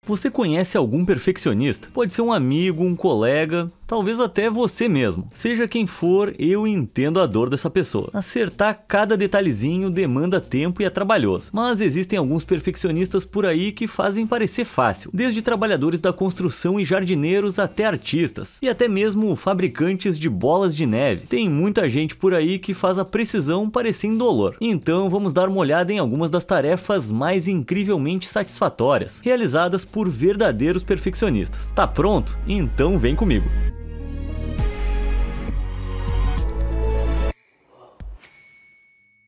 Você conhece algum perfeccionista? Pode ser um amigo, um colega, talvez até você mesmo. Seja quem for, eu entendo a dor dessa pessoa. Acertar cada detalhezinho demanda tempo e é trabalhoso. Mas existem alguns perfeccionistas por aí que fazem parecer fácil, desde trabalhadores da construção e jardineiros até artistas, e até mesmo fabricantes de bolas de neve. Tem muita gente por aí que faz a precisão parecer indolor. Então vamos dar uma olhada em algumas das tarefas mais incrivelmente satisfatórias, realizadas por verdadeiros perfeccionistas. Tá pronto? Então vem comigo.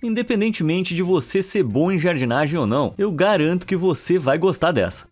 Independentemente de você ser bom em jardinagem ou não, eu garanto que você vai gostar dessa.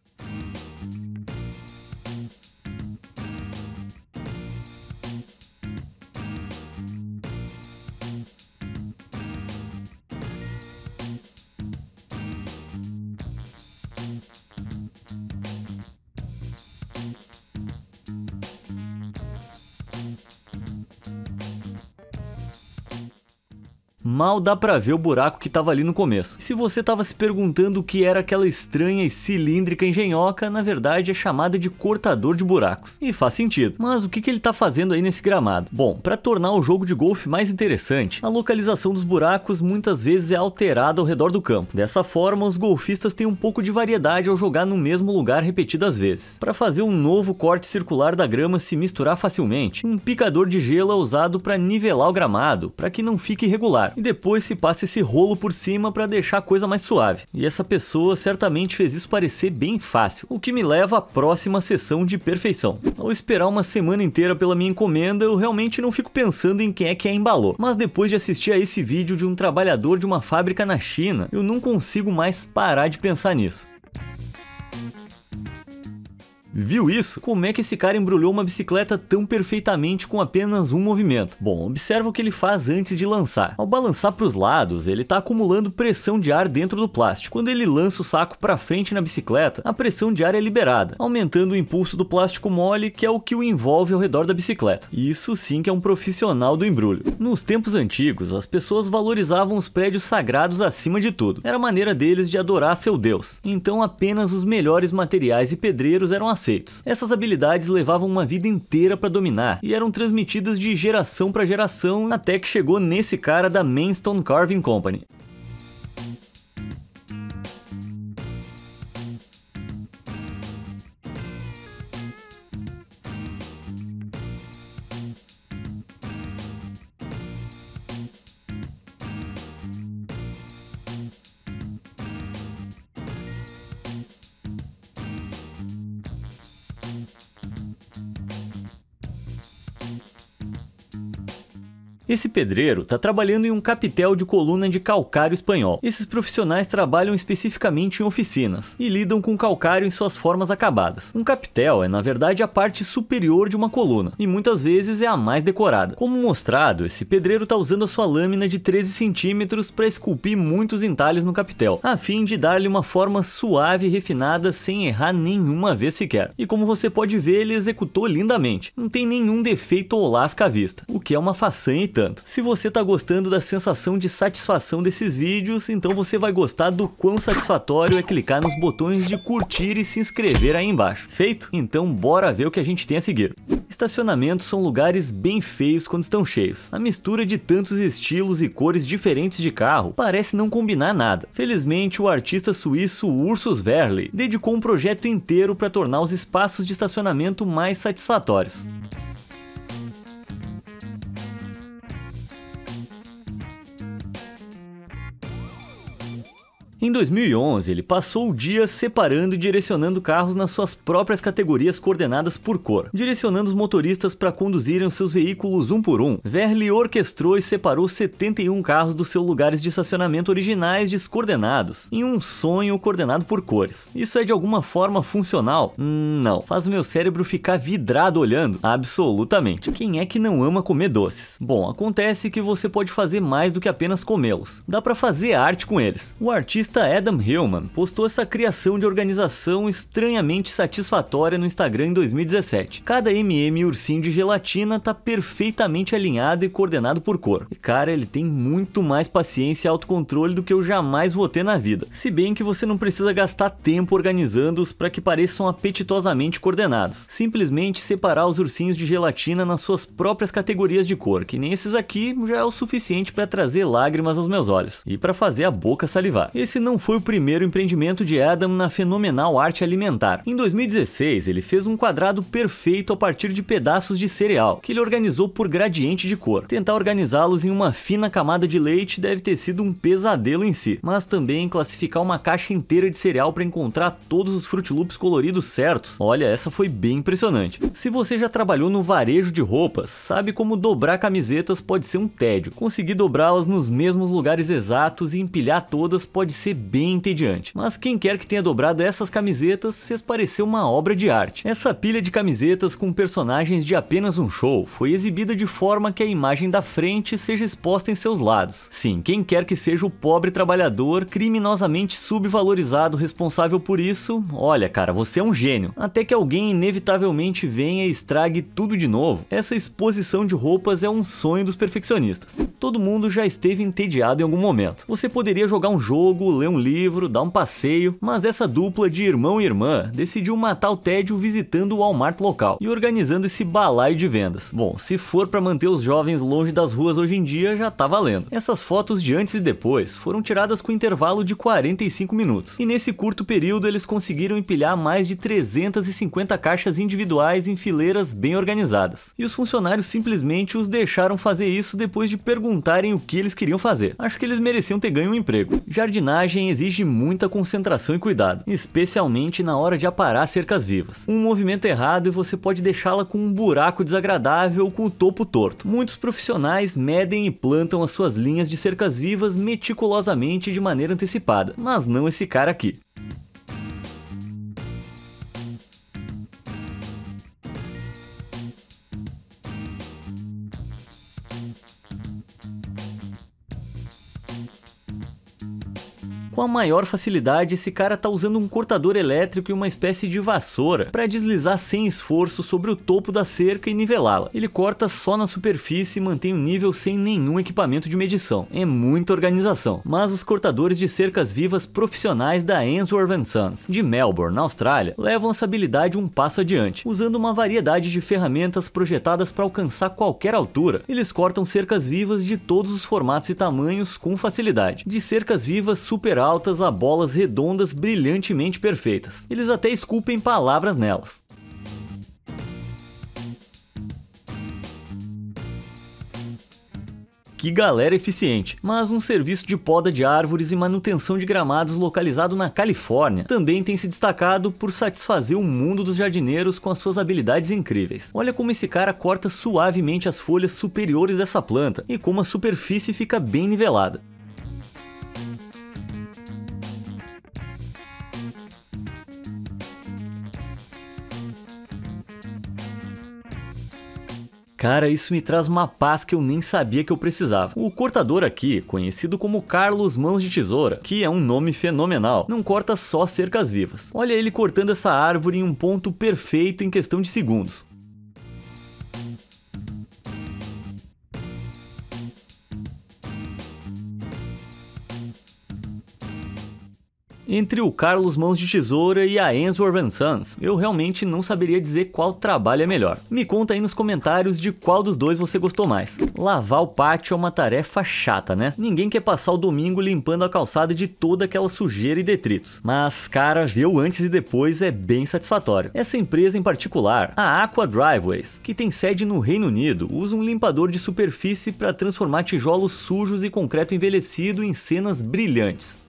Mal dá pra ver o buraco que tava ali no começo. E se você tava se perguntando o que era aquela estranha e cilíndrica engenhoca, na verdade é chamada de cortador de buracos. E faz sentido. Mas o que ele tá fazendo aí nesse gramado? Bom, para tornar o jogo de golfe mais interessante, a localização dos buracos muitas vezes é alterada ao redor do campo. Dessa forma, os golfistas têm um pouco de variedade ao jogar no mesmo lugar repetidas vezes. Para fazer um novo corte circular da grama se misturar facilmente, um picador de gelo é usado para nivelar o gramado, para que não fique irregular. E depois se passa esse rolo por cima para deixar a coisa mais suave. E essa pessoa certamente fez isso parecer bem fácil, o que me leva à próxima sessão de perfeição. Ao esperar uma semana inteira pela minha encomenda, eu realmente não fico pensando em quem é que a embalou. Mas depois de assistir a esse vídeo de um trabalhador de uma fábrica na China, eu não consigo mais parar de pensar nisso. Viu isso? Como é que esse cara embrulhou uma bicicleta tão perfeitamente com apenas um movimento? Bom, observa o que ele faz antes de lançar. Ao balançar para os lados, ele está acumulando pressão de ar dentro do plástico. Quando ele lança o saco para frente na bicicleta, a pressão de ar é liberada, aumentando o impulso do plástico mole, que é o que o envolve ao redor da bicicleta. Isso sim que é um profissional do embrulho. Nos tempos antigos, as pessoas valorizavam os prédios sagrados acima de tudo. Era a maneira deles de adorar seu Deus. Então apenas os melhores materiais e pedreiros eram aceitos. Essas habilidades levavam uma vida inteira para dominar e eram transmitidas de geração para geração até que chegou nesse cara da Maidstone Carving Company. Esse pedreiro está trabalhando em um capitel de coluna de calcário espanhol. Esses profissionais trabalham especificamente em oficinas e lidam com calcário em suas formas acabadas. Um capitel é, na verdade, a parte superior de uma coluna e muitas vezes é a mais decorada. Como mostrado, esse pedreiro está usando a sua lâmina de 13 centímetros para esculpir muitos entalhes no capitel, a fim de dar-lhe uma forma suave e refinada sem errar nenhuma vez sequer. E como você pode ver, ele executou lindamente. Não tem nenhum defeito ou lasca à vista, o que é uma façanha e tanto. Se você tá gostando da sensação de satisfação desses vídeos, então você vai gostar do quão satisfatório é clicar nos botões de curtir e se inscrever aí embaixo. Feito? Então bora ver o que a gente tem a seguir. Estacionamentos são lugares bem feios quando estão cheios. A mistura de tantos estilos e cores diferentes de carro parece não combinar nada. Felizmente, o artista suíço Ursus Verley dedicou um projeto inteiro para tornar os espaços de estacionamento mais satisfatórios. Em 2011, ele passou o dia separando e direcionando carros nas suas próprias categorias coordenadas por cor, direcionando os motoristas para conduzirem os seus veículos um por um. Verley orquestrou e separou 71 carros dos seus lugares de estacionamento originais descoordenados, em um sonho coordenado por cores. Isso é de alguma forma funcional? Não. Faz o meu cérebro ficar vidrado olhando? Absolutamente. Quem é que não ama comer doces? Bom, acontece que você pode fazer mais do que apenas comê-los. Dá para fazer arte com eles. O artista artista Adam Hillman postou essa criação de organização estranhamente satisfatória no Instagram em 2017. Cada MM e ursinho de gelatina tá perfeitamente alinhado e coordenado por cor. E cara, ele tem muito mais paciência e autocontrole do que eu jamais vou ter na vida. Se bem que você não precisa gastar tempo organizando-os para que pareçam apetitosamente coordenados. Simplesmente separar os ursinhos de gelatina nas suas próprias categorias de cor, que nem esses aqui já é o suficiente para trazer lágrimas aos meus olhos e para fazer a boca salivar. Esse não foi o primeiro empreendimento de Adam na fenomenal arte alimentar. Em 2016, ele fez um quadrado perfeito a partir de pedaços de cereal, que ele organizou por gradiente de cor. Tentar organizá-los em uma fina camada de leite deve ter sido um pesadelo em si, mas também classificar uma caixa inteira de cereal para encontrar todos os Fruit Loops coloridos certos, olha, essa foi bem impressionante. Se você já trabalhou no varejo de roupas, sabe como dobrar camisetas pode ser um tédio. Conseguir dobrá-las nos mesmos lugares exatos e empilhar todas pode ser bem entediante. Mas quem quer que tenha dobrado essas camisetas fez parecer uma obra de arte. Essa pilha de camisetas com personagens de apenas um show foi exibida de forma que a imagem da frente seja exposta em seus lados. Sim, quem quer que seja o pobre trabalhador criminosamente subvalorizado responsável por isso, olha cara, você é um gênio. Até que alguém inevitavelmente venha e estrague tudo de novo. Essa exposição de roupas é um sonho dos perfeccionistas. Todo mundo já esteve entediado em algum momento. Você poderia jogar um jogo, ler um livro, dar um passeio, mas essa dupla de irmão e irmã decidiu matar o tédio visitando o Walmart local e organizando esse balaio de vendas. Bom, se for para manter os jovens longe das ruas hoje em dia, já tá valendo. Essas fotos de antes e depois foram tiradas com intervalo de 45 minutos. E nesse curto período eles conseguiram empilhar mais de 350 caixas individuais em fileiras bem organizadas. E os funcionários simplesmente os deixaram fazer isso depois de perguntarem o que eles queriam fazer. Acho que eles mereciam ter ganho um emprego. Jardinagem exige muita concentração e cuidado, especialmente na hora de aparar cercas vivas. Um movimento errado e você pode deixá-la com um buraco desagradável ou com o topo torto. Muitos profissionais medem e plantam as suas linhas de cercas vivas meticulosamente de maneira antecipada, mas não esse cara aqui. Com a maior facilidade, esse cara tá usando um cortador elétrico e uma espécie de vassoura para deslizar sem esforço sobre o topo da cerca e nivelá-la. Ele corta só na superfície e mantém o nível sem nenhum equipamento de medição. É muita organização. Mas os cortadores de cercas vivas profissionais da Ainsworth & Sons, de Melbourne, na Austrália, levam essa habilidade um passo adiante. Usando uma variedade de ferramentas projetadas para alcançar qualquer altura, eles cortam cercas vivas de todos os formatos e tamanhos com facilidade. De cercas vivas super altas a bolas redondas brilhantemente perfeitas. Eles até esculpem palavras nelas. Que galera eficiente, mas um serviço de poda de árvores e manutenção de gramados localizado na Califórnia também tem se destacado por satisfazer o mundo dos jardineiros com as suas habilidades incríveis. Olha como esse cara corta suavemente as folhas superiores dessa planta e como a superfície fica bem nivelada. Cara, isso me traz uma paz que eu nem sabia que eu precisava. O cortador aqui, conhecido como Carlos Mãos de Tesoura, que é um nome fenomenal, não corta só cercas vivas. Olha ele cortando essa árvore em um ponto perfeito em questão de segundos. Entre o Carlos Mãos de Tesoura e a Ainsworth & Sons, eu realmente não saberia dizer qual trabalho é melhor. Me conta aí nos comentários de qual dos dois você gostou mais. Lavar o pátio é uma tarefa chata, né? Ninguém quer passar o domingo limpando a calçada de toda aquela sujeira e detritos. Mas, cara, ver o antes e depois é bem satisfatório. Essa empresa em particular, a Aqua Driveways, que tem sede no Reino Unido, usa um limpador de superfície para transformar tijolos sujos e concreto envelhecido em cenas brilhantes.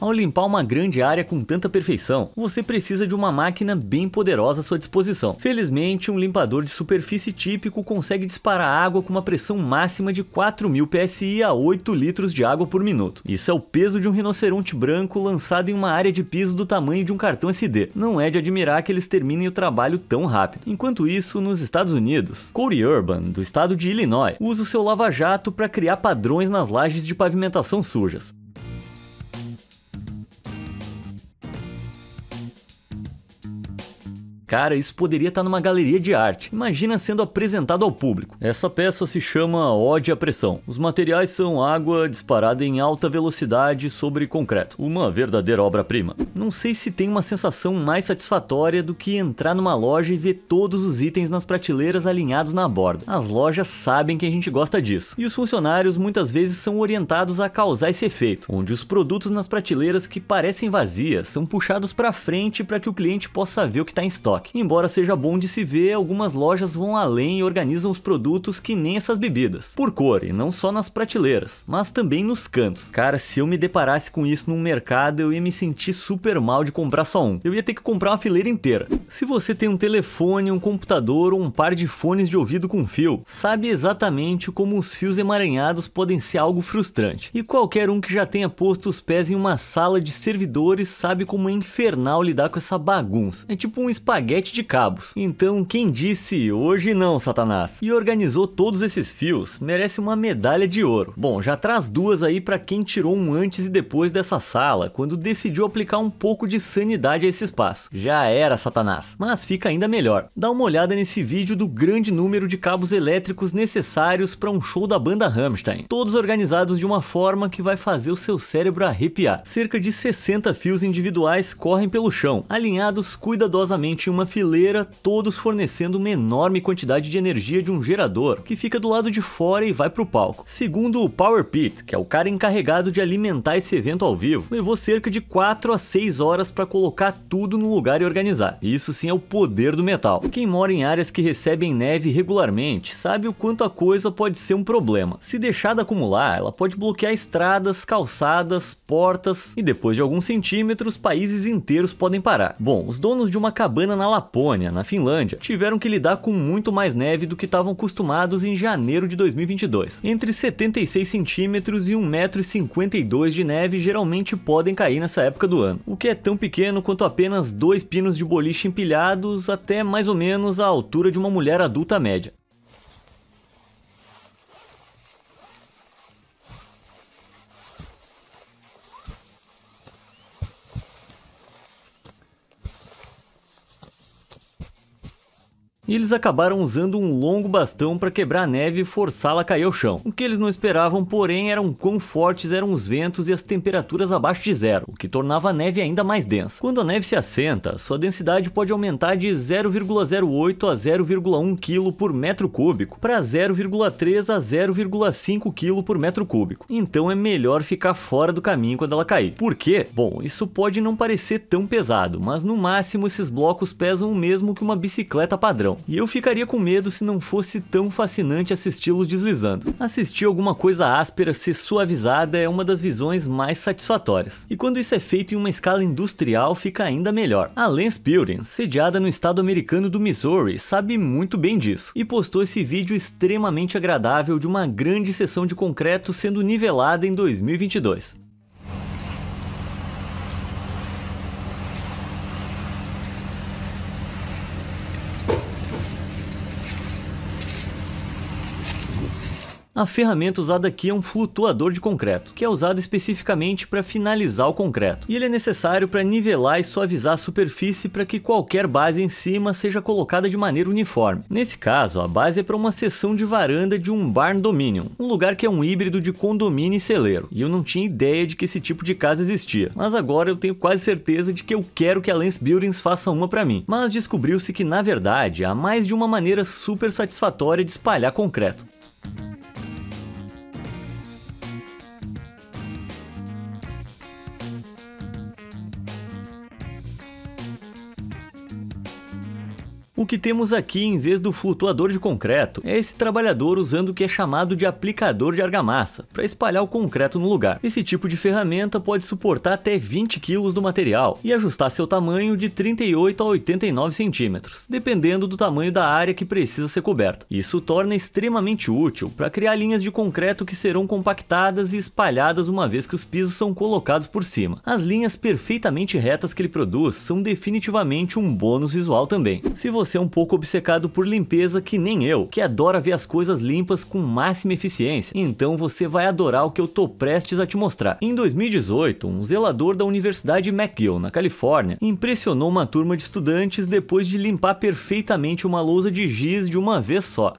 Ao limpar uma grande área com tanta perfeição, você precisa de uma máquina bem poderosa à sua disposição. Felizmente, um limpador de superfície típico consegue disparar água com uma pressão máxima de 4.000 psi a 8 litros de água por minuto. Isso é o peso de um rinoceronte branco lançado em uma área de piso do tamanho de um cartão SD. Não é de admirar que eles terminem o trabalho tão rápido. Enquanto isso, nos Estados Unidos, Cody Urban, do estado de Illinois, usa o seu lava-jato para criar padrões nas lajes de pavimentação sujas. Cara, isso poderia estar numa galeria de arte. Imagina sendo apresentado ao público. Essa peça se chama Ode à Pressão. Os materiais são água disparada em alta velocidade sobre concreto. Uma verdadeira obra-prima. Não sei se tem uma sensação mais satisfatória do que entrar numa loja e ver todos os itens nas prateleiras alinhados na borda. As lojas sabem que a gente gosta disso. E os funcionários muitas vezes são orientados a causar esse efeito, onde os produtos nas prateleiras que parecem vazias são puxados para frente para que o cliente possa ver o que está em estoque. Embora seja bom de se ver, algumas lojas vão além e organizam os produtos que nem essas bebidas, por cor, e não só nas prateleiras, mas também nos cantos. Cara, se eu me deparasse com isso num mercado, eu ia me sentir super mal de comprar só um. Eu ia ter que comprar uma fileira inteira. Se você tem um telefone, um computador ou um par de fones de ouvido com fio, sabe exatamente como os fios emaranhados podem ser algo frustrante. E qualquer um que já tenha posto os pés em uma sala de servidores sabe como é infernal lidar com essa bagunça. É tipo um espaguete de cabos. Então, quem disse hoje não, Satanás, e organizou todos esses fios, merece uma medalha de ouro. Bom, já traz duas aí pra quem tirou um antes e depois dessa sala, quando decidiu aplicar um pouco de sanidade a esse espaço. Já era, Satanás. Mas fica ainda melhor. Dá uma olhada nesse vídeo do grande número de cabos elétricos necessários para um show da banda Rammstein, todos organizados de uma forma que vai fazer o seu cérebro arrepiar. Cerca de 60 fios individuais correm pelo chão, alinhados cuidadosamente em uma fileira, todos fornecendo uma enorme quantidade de energia de um gerador que fica do lado de fora e vai pro palco. Segundo o Power Pit, que é o cara encarregado de alimentar esse evento ao vivo, levou cerca de 4 a 6 horas para colocar tudo no lugar e organizar. Isso sim é o poder do metal. Quem mora em áreas que recebem neve regularmente sabe o quanto a coisa pode ser um problema. Se deixada acumular, ela pode bloquear estradas, calçadas, portas e depois de alguns centímetros, países inteiros podem parar. Bom, os donos de uma cabana na Lapônia, na Finlândia, tiveram que lidar com muito mais neve do que estavam acostumados em janeiro de 2022. Entre 76 centímetros e 1,52 m de neve geralmente podem cair nessa época do ano, o que é tão pequeno quanto apenas 2 pinos de boliche empilhados até mais ou menos a altura de uma mulher adulta média. E eles acabaram usando um longo bastão para quebrar a neve e forçá-la a cair ao chão. O que eles não esperavam, porém, era quão fortes eram os ventos e as temperaturas abaixo de zero, o que tornava a neve ainda mais densa. Quando a neve se assenta, sua densidade pode aumentar de 0,08 a 0,1 kg por metro cúbico para 0,3 a 0,5 kg por metro cúbico. Então é melhor ficar fora do caminho quando ela cair. Por quê? Bom, isso pode não parecer tão pesado, mas no máximo esses blocos pesam o mesmo que uma bicicleta padrão. E eu ficaria com medo se não fosse tão fascinante assisti-los deslizando. Assistir alguma coisa áspera ser suavizada é uma das visões mais satisfatórias. E quando isso é feito em uma escala industrial, fica ainda melhor. A Lance Buildings, sediada no estado americano do Missouri, sabe muito bem disso. E postou esse vídeo extremamente agradável de uma grande seção de concreto sendo nivelada em 2022. A ferramenta usada aqui é um flutuador de concreto, que é usado especificamente para finalizar o concreto, e ele é necessário para nivelar e suavizar a superfície para que qualquer base em cima seja colocada de maneira uniforme. Nesse caso, a base é para uma seção de varanda de um barn dominium, um lugar que é um híbrido de condomínio e celeiro, e eu não tinha ideia de que esse tipo de casa existia, mas agora eu tenho quase certeza de que eu quero que a Lance Buildings faça uma para mim. Mas descobriu-se que na verdade há mais de uma maneira super satisfatória de espalhar concreto. O O que temos aqui em vez do flutuador de concreto é esse trabalhador usando o que é chamado de aplicador de argamassa para espalhar o concreto no lugar. Esse tipo de ferramenta pode suportar até 20 kg do material e ajustar seu tamanho de 38 a 89 centímetros, dependendo do tamanho da área que precisa ser coberta. Isso torna extremamente útil para criar linhas de concreto que serão compactadas e espalhadas uma vez que os pisos são colocados por cima. As linhas perfeitamente retas que ele produz são definitivamente um bônus visual também. Se você é um pouco obcecado por limpeza que nem eu, que adora ver as coisas limpas com máxima eficiência, então você vai adorar o que eu tô prestes a te mostrar. Em 2018, um zelador da Universidade McGill, na Califórnia, impressionou uma turma de estudantes depois de limpar perfeitamente uma lousa de giz de uma vez só.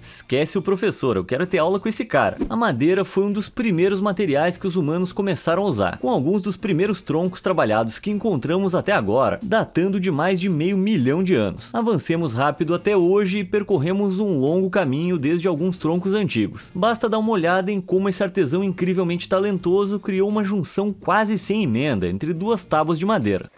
Esquece o professor, eu quero ter aula com esse cara. A madeira foi um dos primeiros materiais que os humanos começaram a usar, com alguns dos primeiros troncos trabalhados que encontramos até agora, datando de mais de 500 mil de anos. Avancemos rápido até hoje e percorremos um longo caminho desde alguns troncos antigos. Basta dar uma olhada em como esse artesão incrivelmente talentoso criou uma junção quase sem emenda entre duas tábuas de madeira.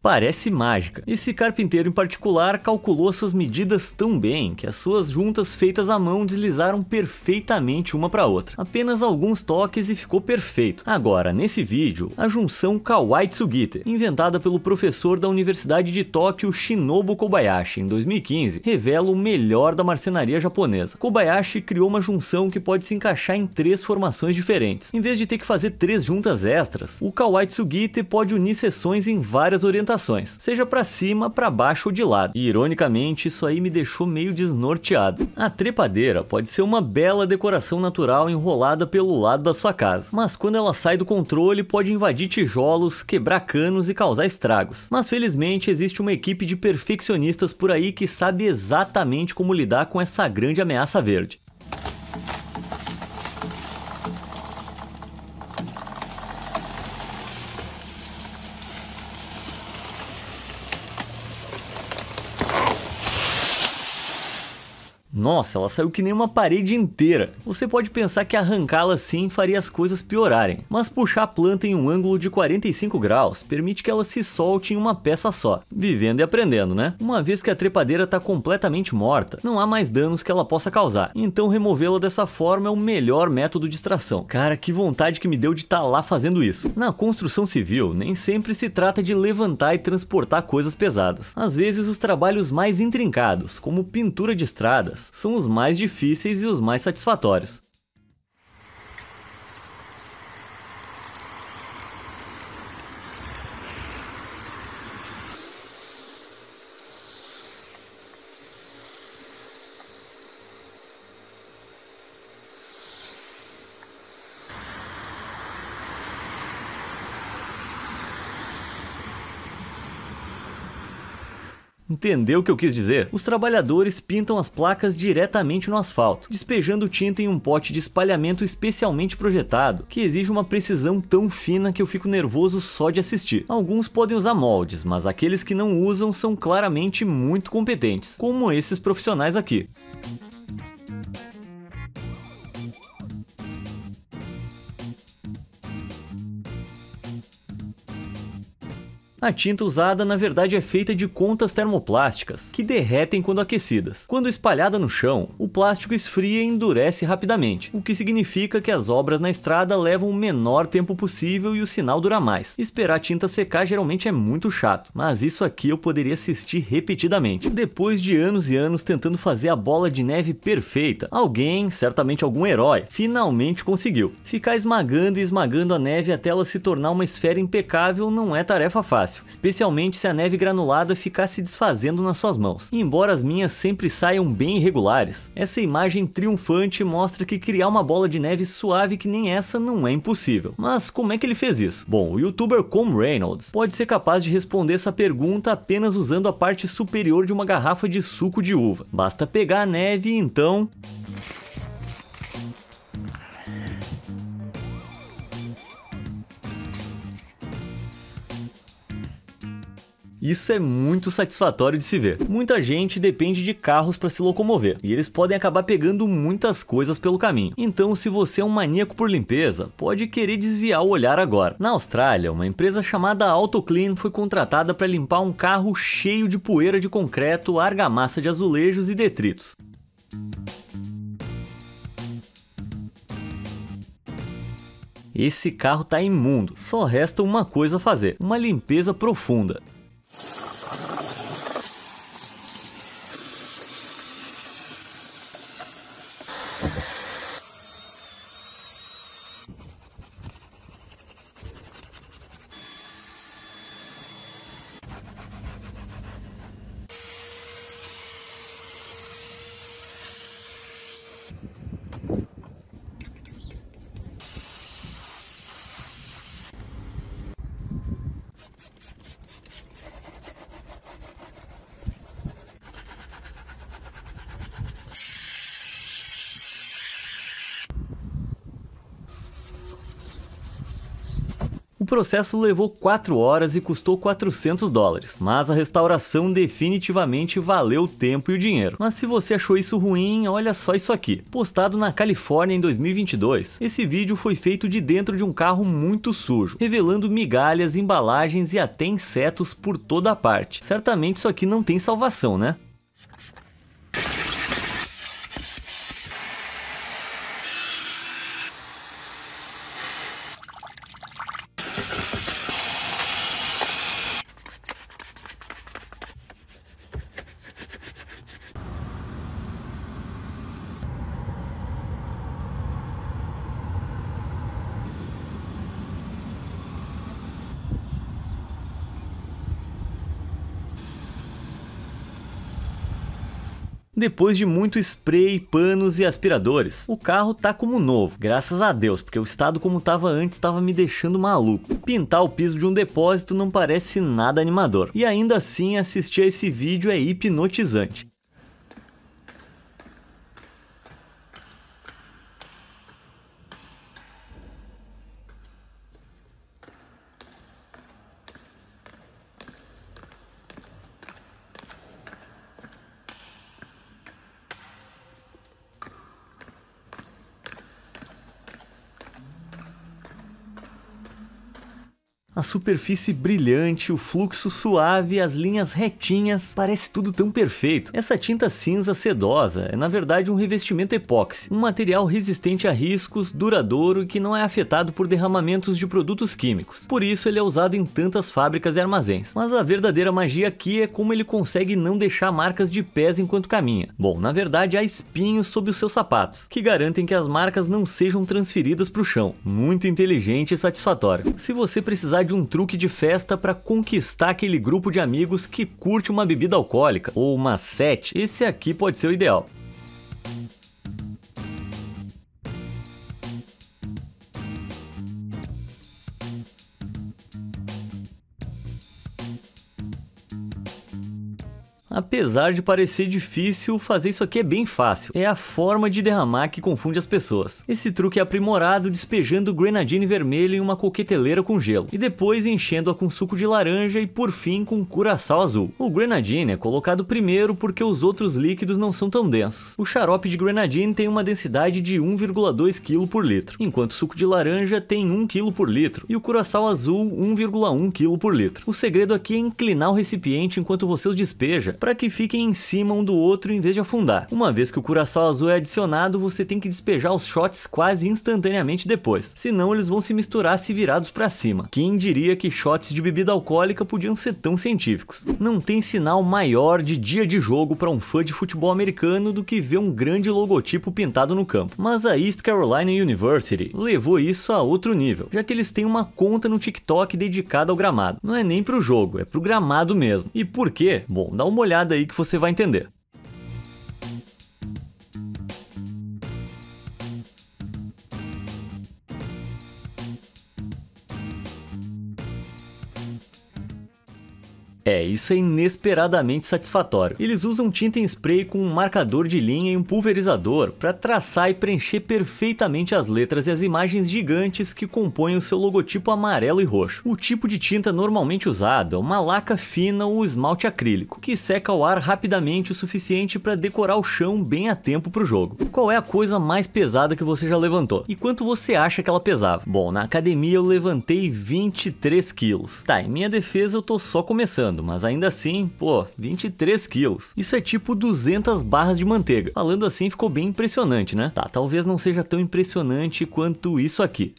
Parece mágica. Esse carpinteiro em particular calculou suas medidas tão bem que as suas juntas feitas à mão deslizaram perfeitamente uma para outra. Apenas alguns toques e ficou perfeito. Agora, nesse vídeo, a junção Kawaii-Tsugite, inventada pelo professor da Universidade de Tóquio Shinobu Kobayashi em 2015, revela o melhor da marcenaria japonesa. Kobayashi criou uma junção que pode se encaixar em 3 formações diferentes. Em vez de ter que fazer 3 juntas extras, o Kawaii-Tsugite pode unir seções em várias orientações, seja para cima, para baixo ou de lado. E ironicamente, isso aí me deixou meio desnorteado. A trepadeira pode ser uma bela decoração natural enrolada pelo lado da sua casa, mas quando ela sai do controle pode invadir tijolos, quebrar canos e causar estragos. Mas felizmente existe uma equipe de perfeccionistas por aí que sabe exatamente como lidar com essa grande ameaça verde. Nossa, ela saiu que nem uma parede inteira. Você pode pensar que arrancá-la assim faria as coisas piorarem, mas puxar a planta em um ângulo de 45 graus permite que ela se solte em uma peça só. Vivendo e aprendendo, né? Uma vez que a trepadeira está completamente morta, não há mais danos que ela possa causar, então removê-la dessa forma é o melhor método de extração. Cara, que vontade que me deu de estar lá fazendo isso. Na construção civil, nem sempre se trata de levantar e transportar coisas pesadas. Às vezes os trabalhos mais intrincados, como pintura de estradas, são os mais difíceis e os mais satisfatórios. Entendeu o que eu quis dizer? Os trabalhadores pintam as placas diretamente no asfalto, despejando tinta em um pote de espalhamento especialmente projetado, que exige uma precisão tão fina que eu fico nervoso só de assistir. Alguns podem usar moldes, mas aqueles que não usam são claramente muito competentes, como esses profissionais aqui. A tinta usada na verdade é feita de contas termoplásticas, que derretem quando aquecidas. Quando espalhada no chão, o plástico esfria e endurece rapidamente, o que significa que as obras na estrada levam o menor tempo possível e o sinal dura mais. Esperar a tinta secar geralmente é muito chato, mas isso aqui eu poderia assistir repetidamente. Depois de anos e anos tentando fazer a bola de neve perfeita, alguém, certamente algum herói, finalmente conseguiu. Ficar esmagando e esmagando a neve até ela se tornar uma esfera impecável não é tarefa fácil. fácil, especialmente se a neve granulada ficar se desfazendo nas suas mãos. E embora as minhas sempre saiam bem irregulares, essa imagem triunfante mostra que criar uma bola de neve suave que nem essa não é impossível. Mas como é que ele fez isso? Bom, o youtuber Com Reynolds pode ser capaz de responder essa pergunta apenas usando a parte superior de uma garrafa de suco de uva. Basta pegar a neve e então... Isso é muito satisfatório de se ver. Muita gente depende de carros para se locomover, e eles podem acabar pegando muitas coisas pelo caminho. Então, se você é um maníaco por limpeza, pode querer desviar o olhar agora. Na Austrália, uma empresa chamada AutoClean foi contratada para limpar um carro cheio de poeira de concreto, argamassa de azulejos e detritos. Esse carro tá imundo, só resta uma coisa a fazer: uma limpeza profunda. O processo levou 4 horas e custou $400, mas a restauração definitivamente valeu o tempo e o dinheiro. Mas se você achou isso ruim, olha só isso aqui. Postado na Califórnia em 2022, esse vídeo foi feito de dentro de um carro muito sujo, revelando migalhas, embalagens e até insetos por toda a parte. Certamente isso aqui não tem salvação, né? Depois de muito spray, panos e aspiradores, o carro tá como novo, graças a Deus, porque o estado como tava antes estava me deixando maluco. Pintar o piso de um depósito não parece nada animador, e ainda assim assistir a esse vídeo é hipnotizante. A superfície brilhante, o fluxo suave, as linhas retinhas, parece tudo tão perfeito. Essa tinta cinza sedosa é na verdade um revestimento epóxi, um material resistente a riscos, duradouro e que não é afetado por derramamentos de produtos químicos. Por isso ele é usado em tantas fábricas e armazéns. Mas a verdadeira magia aqui é como ele consegue não deixar marcas de pés enquanto caminha. Bom, na verdade há espinhos sob os seus sapatos, que garantem que as marcas não sejam transferidas para o chão. Muito inteligente e satisfatório. Se você precisar de um truque de festa para conquistar aquele grupo de amigos que curte uma bebida alcoólica ou uma sete, esse aqui pode ser o ideal. Apesar de parecer difícil, fazer isso aqui é bem fácil. É a forma de derramar que confunde as pessoas. Esse truque é aprimorado despejando grenadine vermelho em uma coqueteleira com gelo, e depois enchendo-a com suco de laranja e por fim com curaçao azul. O grenadine é colocado primeiro porque os outros líquidos não são tão densos. O xarope de grenadine tem uma densidade de 1,2 kg por litro, enquanto o suco de laranja tem 1 kg por litro e o curaçao azul 1,1 kg por litro. O segredo aqui é inclinar o recipiente enquanto você os despeja, para que fiquem em cima um do outro em vez de afundar. Uma vez que o curaçao azul é adicionado, você tem que despejar os shots quase instantaneamente depois, senão eles vão se misturar se virados para cima. Quem diria que shots de bebida alcoólica podiam ser tão científicos? Não tem sinal maior de dia de jogo para um fã de futebol americano do que ver um grande logotipo pintado no campo. Mas a East Carolina University levou isso a outro nível, já que eles têm uma conta no TikTok dedicada ao gramado. Não é nem pro jogo, é pro gramado mesmo. E por quê? Bom, dá uma olhada aí que você vai entender. Isso é inesperadamente satisfatório. Eles usam tinta em spray com um marcador de linha e um pulverizador para traçar e preencher perfeitamente as letras e as imagens gigantes que compõem o seu logotipo amarelo e roxo. O tipo de tinta normalmente usado é uma laca fina ou esmalte acrílico, que seca ao ar rapidamente o suficiente para decorar o chão bem a tempo para o jogo. Qual é a coisa mais pesada que você já levantou? E quanto você acha que ela pesava? Bom, na academia eu levantei 23 quilos. Tá, em minha defesa eu tô só começando, mas ainda assim, 23 quilos. Isso é tipo 200 barras de manteiga. Falando assim ficou bem impressionante, né? Tá, talvez não seja tão impressionante quanto isso aqui.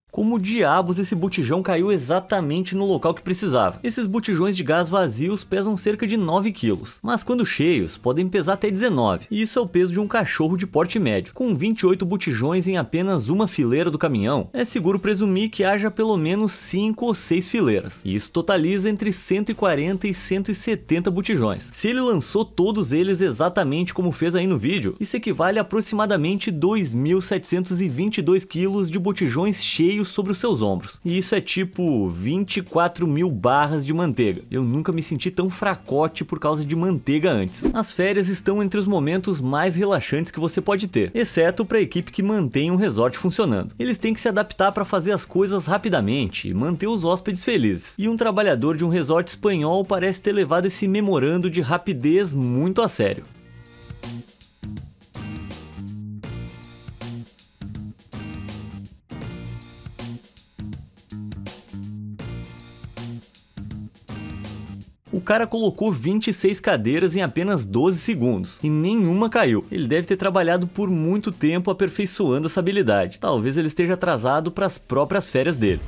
Como diabos esse botijão caiu exatamente no local que precisava? Esses botijões de gás vazios pesam cerca de 9 kg, mas quando cheios podem pesar até 19, e isso é o peso de um cachorro de porte médio. Com 28 botijões em apenas uma fileira do caminhão, é seguro presumir que haja pelo menos 5 ou 6 fileiras, e isso totaliza entre 140 e 170 botijões. Se ele lançou todos eles exatamente como fez aí no vídeo, isso equivale a aproximadamente 2.722 kg de botijões cheios sobre os seus ombros. E isso é tipo 24.000 barras de manteiga. Eu nunca me senti tão fracote por causa de manteiga antes. As férias estão entre os momentos mais relaxantes que você pode ter, exceto para a equipe que mantém um resort funcionando. Eles têm que se adaptar para fazer as coisas rapidamente e manter os hóspedes felizes. E um trabalhador de um resort espanhol parece ter levado esse memorando de rapidez muito a sério. O cara colocou 26 cadeiras em apenas 12 segundos, e nenhuma caiu. Ele deve ter trabalhado por muito tempo aperfeiçoando essa habilidade. Talvez ele esteja atrasado para as próprias férias dele.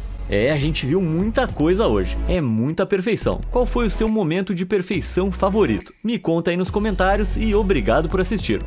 A gente viu muita coisa hoje. É muita perfeição. Qual foi o seu momento de perfeição favorito? Me conta aí nos comentários e obrigado por assistir.